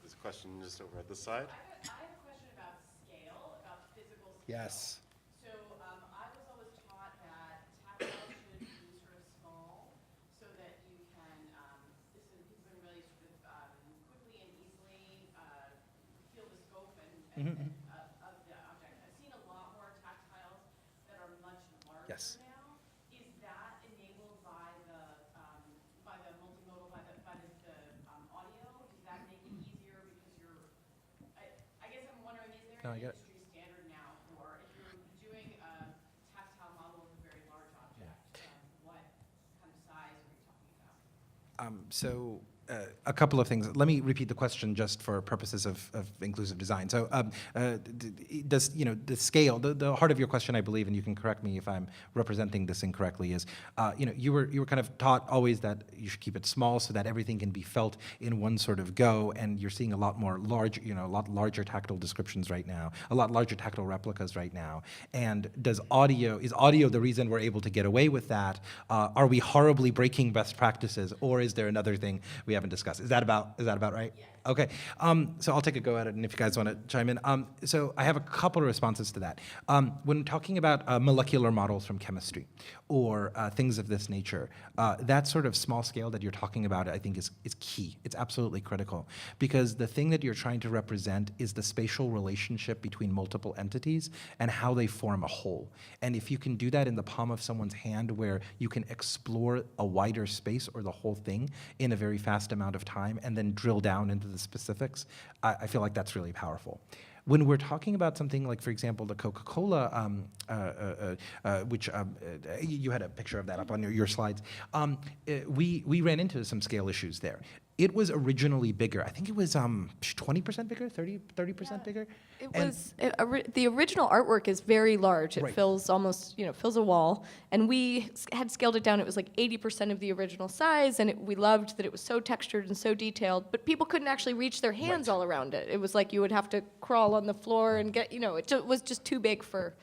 There's a question just over at this side. I have a question about scale, about physical scale. Yes. So I was always taught that tactile should be sort of small so that you can, so people can really sort of quickly and easily feel the scope and of the object. I've seen a lot more tactiles that are much larger Yes. now. Is that enabled by the multimodal, by the audio? Does that make it easier because you're, I guess I'm wondering, is there No, I an get it. industry standard now for if you're doing a tactile model of a very large object, what kind of size are we talking about? So a couple of things. Let me repeat the question just for purposes of inclusive design. So does, the scale, the heart of your question, I believe, and you can correct me if I'm representing this incorrectly, is, you were kind of taught always that you should keep it small so that everything can be felt in one sort of go, and you're seeing a lot more a lot larger tactile descriptions right now, a lot larger tactile replicas right now. And is audio the reason we're able to get away with that? Are we horribly breaking best practices, or is there another thing we haven't discussed? Is that about right? Yes. Okay. So I'll take a go at it, and if you guys want to chime in. So I have a couple of responses to that. When talking about molecular models from chemistry or things of this nature, that sort of small scale that you're talking about, I think, is key. It's absolutely critical, because the thing that you're trying to represent is the spatial relationship between multiple entities and how they form a whole. And if you can do that in the palm of someone's hand, where you can explore a wider space or the whole thing in a very fast amount of time and then drill down into the specifics, I feel like that's really powerful. When we're talking about something like, for example, the Coca-Cola, which you had a picture of that up on your slides, we ran into some scale issues there. It was originally bigger. I think it was 20% bigger, 30% bigger. It was the original artwork is very large. It Right. fills almost fills a wall, and we had scaled it down. It was like 80% of the original size, and we loved that it was so textured and so detailed. But people couldn't actually reach their hands all around it. It was like you would have to crawl on the floor and get it was just too big for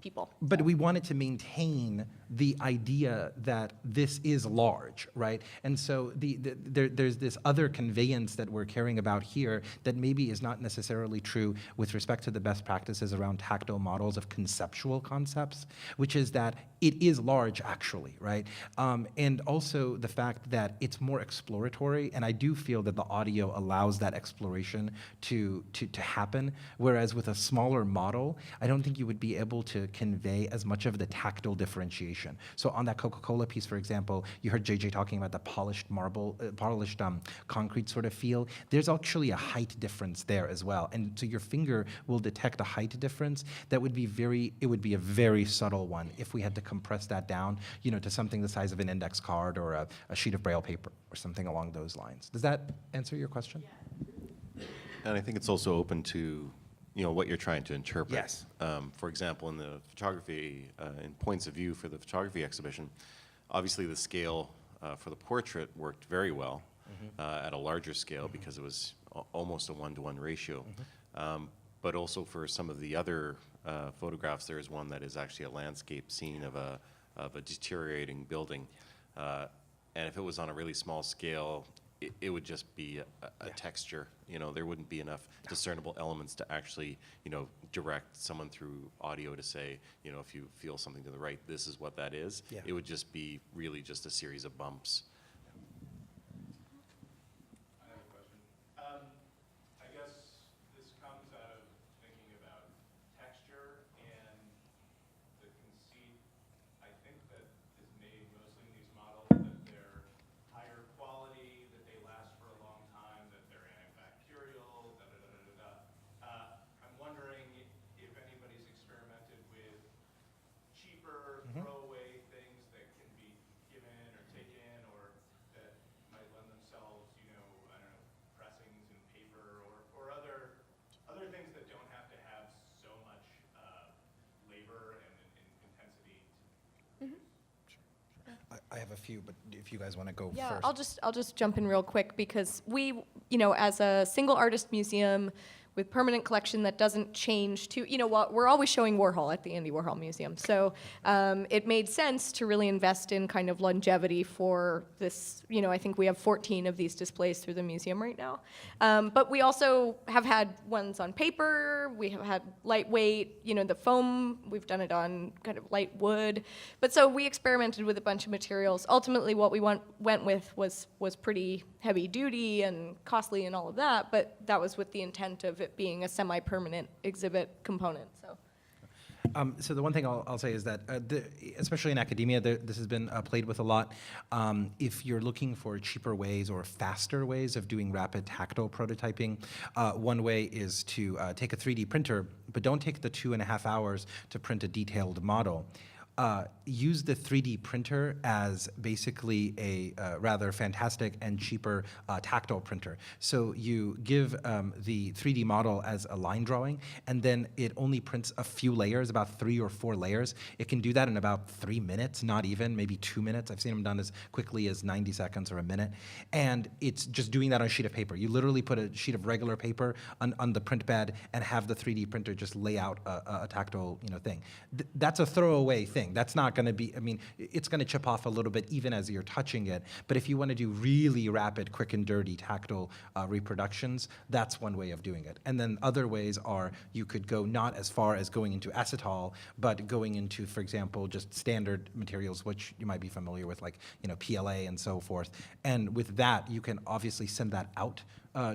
people. But we wanted to maintain the idea that this is large, right? And so there's this other conveyance that we're caring about here that maybe is not necessarily true with respect to the best practices around tactile models of conceptual concepts, which is that it is large actually, right? And also the fact that it's more exploratory, and I do feel that the audio allows that exploration to happen, whereas with a smaller model, I don't think you would be able to convey as much of the tactile differentiation. So on that Coca-Cola piece, for example, you heard JJ talking about the polished marble, polished concrete sort of feel. There's actually a height difference there as well. And so your finger will detect a height difference that would be it would be a very subtle one if we had to compress that down, to something the size of an index card or a sheet of Braille paper or something along those lines. Does that answer your question? And I think it's also open to what you're trying to interpret. Yes. For example, in the photography, in points of view for the photography exhibition, obviously the scale for the portrait worked very well at a larger scale because it was almost a 1-to-1 ratio. But also for some of the other photographs, there is one that is actually a landscape scene of a deteriorating building. And if it was on a really small scale, it would just be a texture. There wouldn't be enough discernible elements to actually, direct someone through audio to say, if you feel something to the right, this is what that is. Yeah. It would just be really just a series of bumps. I have a question. I guess this comes out of thinking about texture and the conceit, I think, that is made mostly in these models, that they're higher quality, that they last for a long time, that they're antibacterial, da-da-da-da-da. I'm wondering if anybody's experimented with cheaper throwaway things that can be given or taken, or that might lend themselves, I don't know, pressings and paper, or other things that don't have to have so much labor and intensity. I have a few, but if you guys want to go Yeah, first. I'll just jump in real quick because we, as a single artist museum with permanent collection that doesn't change to, we're always showing Warhol at the Andy Warhol Museum. So it made sense to really invest in kind of longevity for this, I think we have 14 of these displays through the museum right now. But we also have had ones on paper, we have had lightweight, the foam, we've done it on kind of light wood. But so we experimented with a bunch of materials. Ultimately what we went with was pretty heavy duty and costly and all of that, but that was with the intent of it being a semi-permanent exhibit component. So the one thing I'll say is that, especially in academia, this has been played with a lot. If you're looking for cheaper ways or faster ways of doing rapid tactile prototyping, one way is to take a 3D printer, but don't take the 2.5 hours to print a detailed model. Use the 3D printer as basically a rather fantastic and cheaper tactile printer. So you give the 3D model as a line drawing, and then it only prints a few layers, about 3 or 4 layers. It can do that in about 3 minutes, not even, maybe 2 minutes. I've seen them done as quickly as 90 seconds or a minute. And it's just doing that on a sheet of paper. You literally put a sheet of regular paper on the print bed and have the 3D printer just lay out a tactile thing. That's a throwaway thing. That's not going to be, it's going to chip off a little bit even as you're touching it. But if you want to do really rapid, quick and dirty tactile reproductions, that's one way of doing it. And then other ways are you could go not as far as going into acetal, but going into, for example, just standard materials, which you might be familiar with, like PLA and so forth. And with that, you can obviously send that out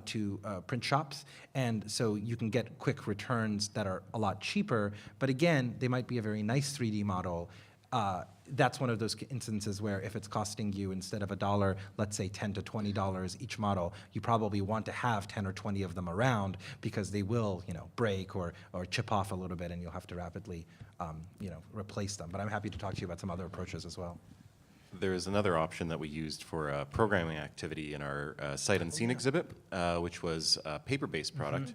to print shops, and so you can get quick returns that are a lot cheaper, but again, they might be a very nice 3D model. That's one of those instances where if it's costing you, instead of $1, let's say $10 to $20 each model, you probably want to have 10 or 20 of them around because they will, break or chip off a little bit, and you'll have to rapidly, replace them. But I'm happy to talk to you about some other approaches as well. There is another option that we used for programming activity in our Sight Unseen exhibit, which was a paper-based product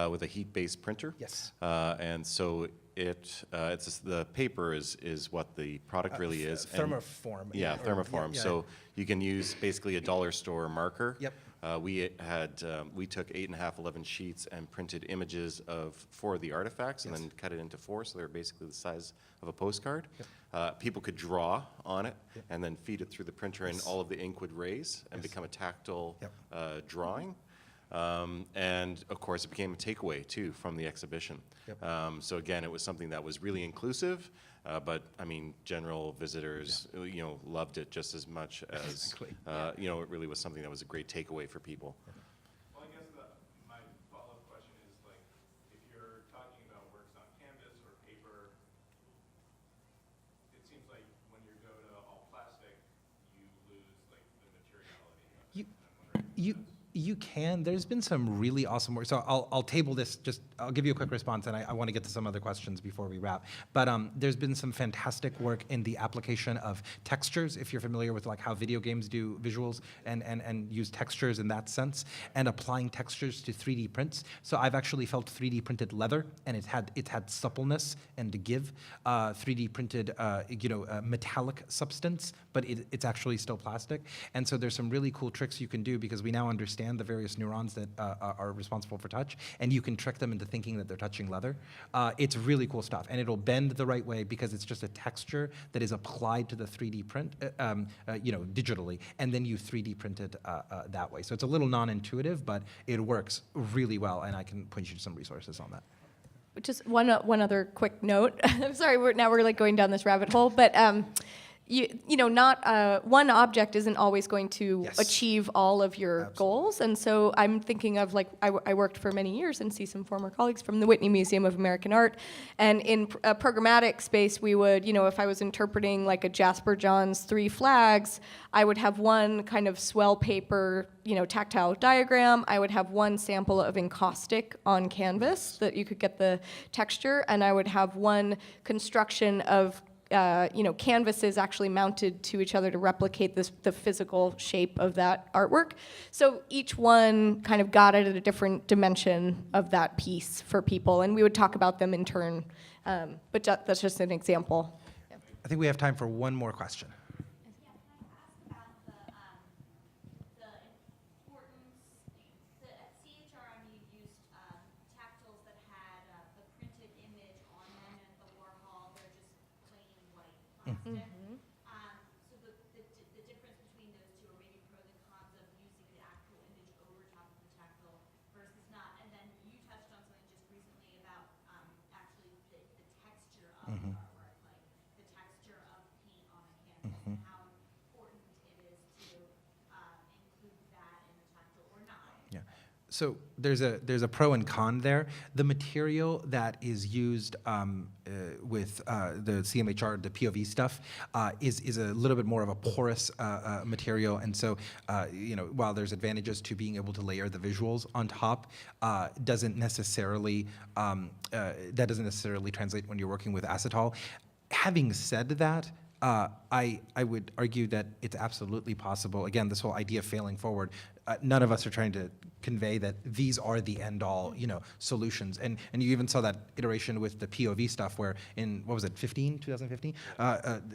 with a heat-based printer. Yes. And so the paper is what the product really is. Thermoform. Yeah, thermoform. Yeah. So you can use basically a dollar store marker. Yep. we took 8.5, 11 sheets and printed images of 4 of the artifacts and then cut it into 4, so they're basically the size of a postcard. People could draw on it and then feed it through the printer, and all of the ink would raise and become a tactile drawing. And of course, it became a takeaway too from the exhibition. So again, it was something that was really inclusive, but I mean, general visitors, loved it just as much as, it really was something that was a great takeaway for people. Well, I guess my follow-up question is, like, if you're talking about works on canvas or paper, it seems like when you go to all plastic, you lose, like, the materiality of it. And I'm wondering if You can. There's been some really awesome work. So I'll table this. I'll give you a quick response, and I want to get to some other questions before we wrap. But there's been some fantastic work in the application of textures, if you're familiar with like how video games do visuals and use textures in that sense, and applying textures to 3D prints. So I've actually felt 3D printed leather, and it's had suppleness and to give. 3D printed, metallic substance, but it's actually still plastic. And so there's some really cool tricks you can do because we now understand the various neurons that are responsible for touch, and you can trick them into thinking that they're touching leather. It's really cool stuff, and it'll bend the right way because it's just a texture that is applied to the 3D print, digitally, and then you 3D print it that way. So it's a little non-intuitive, but it works really well, and I can point you to some resources on that. Just one other quick note. I'm sorry, we're like going down this rabbit hole, but not one object isn't always going to achieve all of your goals. And so I'm thinking of like, I worked for many years and see some former colleagues from the Whitney Museum of American Art. And in a programmatic space, we would, if I was interpreting like a Jasper Johns 3 flags, I would have one kind of swell paper, tactile diagram. I would have one sample of encaustic on canvas that you could get the texture. And I would have one construction of canvases actually mounted to each other to replicate the physical shape of that artwork. So each one kind of got it at a different dimension of that piece for people, and we would talk about them in turn. But that's just an example. I think we have time for one more question. So the difference between those two, or maybe pros and cons of using the actual image over top of the tactile versus not. And then you touched on something just recently about actually the texture of the artwork, like the texture of paint on a canvas, and how important it is to include that in the tactile or not. Yeah. So there's a pro and con there. The material that is used with the CMHR, the POV stuff, is a little bit more of a porous material, and so while there's advantages to being able to layer the visuals on top, doesn't necessarily translate when you're working with acetal. Having said that, I would argue that it's absolutely possible. Again, this whole idea of failing forward. None of us are trying to convey that these are the end-all, solutions. And you even saw that iteration with the POV stuff, where in 2015,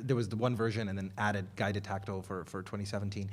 there was the one version and then added guided tactile for 2017.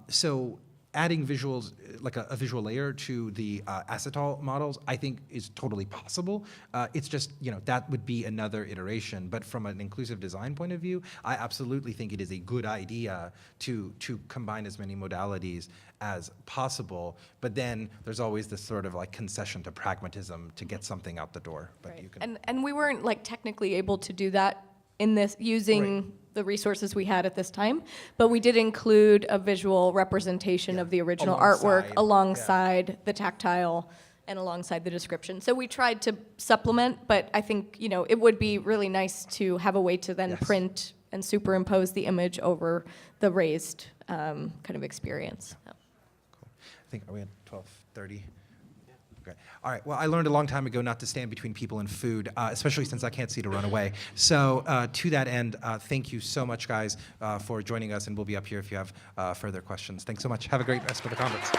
So adding visuals, like a visual layer to the acetal models, I think is totally possible. It's just, that would be another iteration. But from an inclusive design point of view, I absolutely think it is a good idea to combine as many modalities as possible. But then there's always this sort of like concession to pragmatism to get something out the door. But Right. you can. And we weren't like technically able to do that in this using the resources we had at this time, but we did include a visual representation of the original artwork alongside the tactile and alongside the description. So we tried to supplement, but I think it would be really nice to have a way to then print and superimpose the image over the raised kind of experience. Cool. I think, are we at 12:30? Okay. All right. Well, I learned a long time ago not to stand between people and food, especially since I can't see to run away. So to that end, thank you so much, guys, for joining us, and we'll be up here if you have further questions. Thanks so much. Have a great rest of the conference.